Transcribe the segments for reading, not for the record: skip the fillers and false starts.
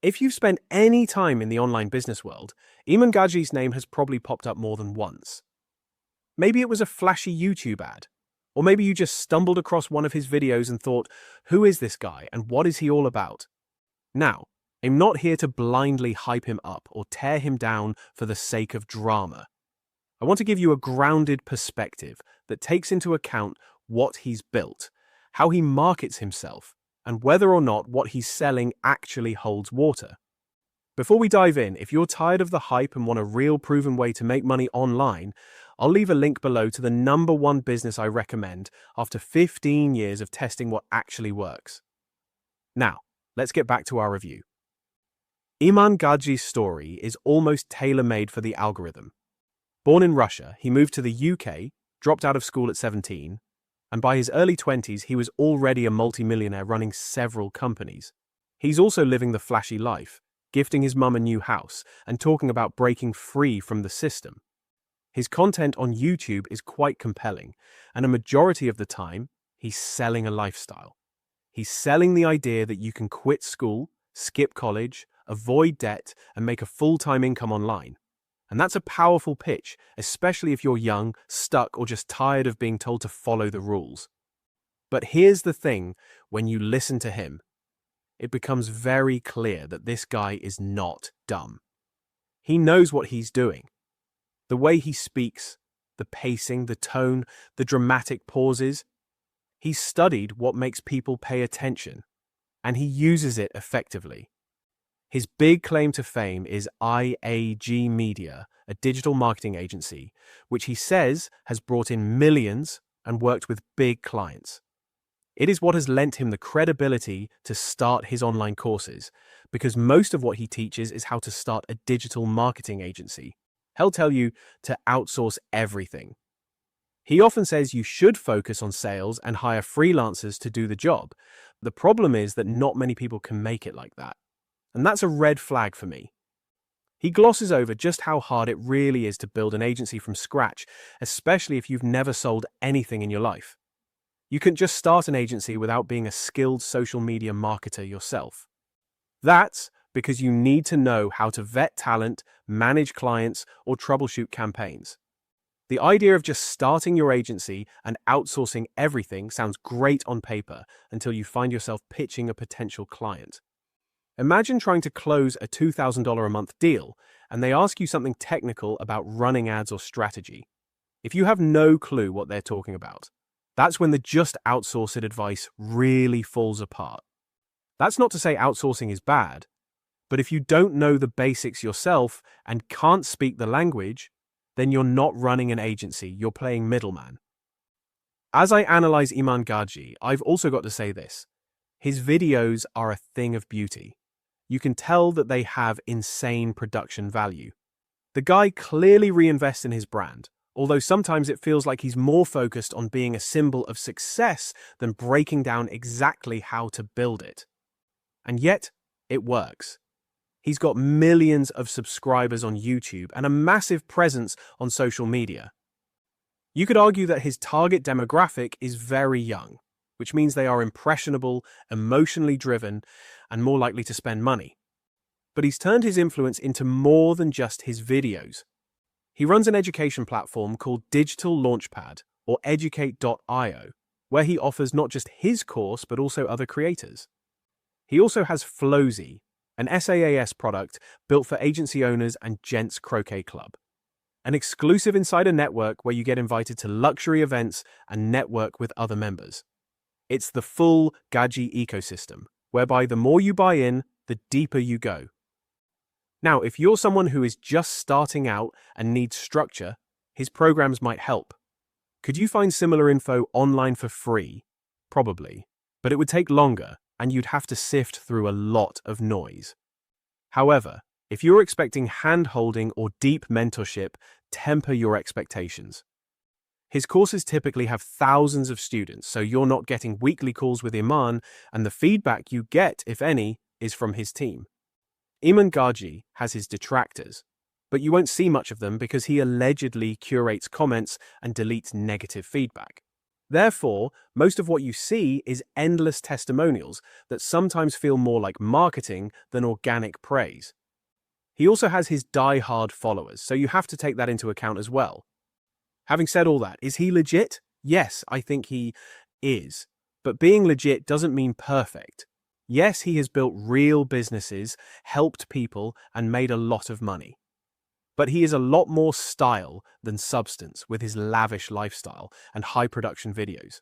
If you've spent any time in the online business world, Iman Gadzhi's name has probably popped up more than once. Maybe it was a flashy YouTube ad, or maybe you just stumbled across one of his videos and thought, who is this guy and what is he all about? Now, I'm not here to blindly hype him up or tear him down for the sake of drama. I want to give you a grounded perspective that takes into account what he's built, how he markets himself, and whether or not what he's selling actually holds water. Before we dive in, if you're tired of the hype and want a real proven way to make money online, I'll leave a link below to the #1 business I recommend after 15 years of testing what actually works. Now, let's get back to our review. Iman Gadzhi's story is almost tailor-made for the algorithm. Born in Russia, he moved to the UK, dropped out of school at 17, and by his early 20s, he was already a multimillionaire running several companies. He's also living the flashy life, gifting his mum a new house, and talking about breaking free from the system. His content on YouTube is quite compelling, and a majority of the time, he's selling a lifestyle. He's selling the idea that you can quit school, skip college, avoid debt, and make a full-time income online. And that's a powerful pitch, especially if you're young, stuck, or just tired of being told to follow the rules. But here's the thing, when you listen to him, it becomes very clear that this guy is not dumb. He knows what he's doing. The way he speaks, the pacing, the tone, the dramatic pauses. He's studied what makes people pay attention, and he uses it effectively. His big claim to fame is IAG Media, a digital marketing agency, which he says has brought in millions and worked with big clients. It is what has lent him the credibility to start his online courses, because most of what he teaches is how to start a digital marketing agency. He'll tell you to outsource everything. He often says you should focus on sales and hire freelancers to do the job. The problem is that not many people can make it like that. And that's a red flag for me. He glosses over just how hard it really is to build an agency from scratch, especially if you've never sold anything in your life. You can't just start an agency without being a skilled social media marketer yourself. That's because you need to know how to vet talent, manage clients, or troubleshoot campaigns. The idea of just starting your agency and outsourcing everything sounds great on paper until you find yourself pitching a potential client. Imagine trying to close a $2,000 a month deal, and they ask you something technical about running ads or strategy. If you have no clue what they're talking about, that's when the just outsource it advice really falls apart. That's not to say outsourcing is bad, but if you don't know the basics yourself and can't speak the language, then you're not running an agency, you're playing middleman. As I analyze Iman Gadzhi, I've also got to say this. His videos are a thing of beauty. You can tell that they have insane production value. The guy clearly reinvests in his brand, although sometimes it feels like he's more focused on being a symbol of success than breaking down exactly how to build it. And yet, it works. He's got millions of subscribers on YouTube and a massive presence on social media. You could argue that his target demographic is very young, which means they are impressionable, emotionally driven, and more likely to spend money. But he's turned his influence into more than just his videos. He runs an education platform called Digital Launchpad, or Educate.io, where he offers not just his course, but also other creators. He also has Flowzy, an SaaS product built for agency owners and Gents Croquet Club, an exclusive insider network where you get invited to luxury events and network with other members. It's the full Gadzhi ecosystem, whereby the more you buy in, the deeper you go. Now, if you're someone who is just starting out and needs structure, his programs might help. Could you find similar info online for free? Probably, but it would take longer, and you'd have to sift through a lot of noise. However, if you're expecting hand-holding or deep mentorship, temper your expectations. His courses typically have thousands of students, so you're not getting weekly calls with Iman, and the feedback you get, if any, is from his team. Iman Gadzhi has his detractors, but you won't see much of them because he allegedly curates comments and deletes negative feedback. Therefore, most of what you see is endless testimonials that sometimes feel more like marketing than organic praise. He also has his die-hard followers, so you have to take that into account as well. Having said all that, is he legit? Yes, I think he is. But being legit doesn't mean perfect. Yes, he has built real businesses, helped people, and made a lot of money. But he is a lot more style than substance with his lavish lifestyle and high-production videos.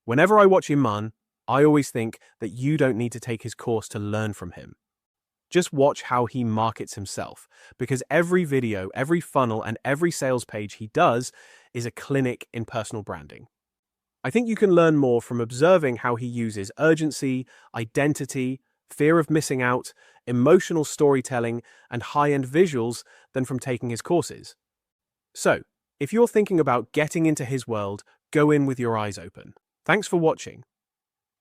Whenever I watch Iman, I always think that you don't need to take his course to learn from him. Just watch how he markets himself, because every video, every funnel, and every sales page he does is a clinic in personal branding. I think you can learn more from observing how he uses urgency, identity, fear of missing out, emotional storytelling, and high-end visuals than from taking his courses. So, if you're thinking about getting into his world, go in with your eyes open. Thanks for watching.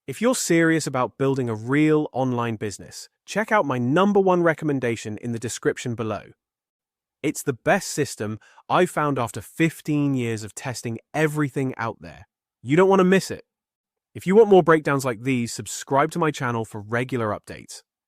If you're serious about building a real online business, check out my #1 recommendation in the description below. It's the best system I've found after 15 years of testing everything out there. You don't want to miss it. If you want more breakdowns like these, subscribe to my channel for regular updates.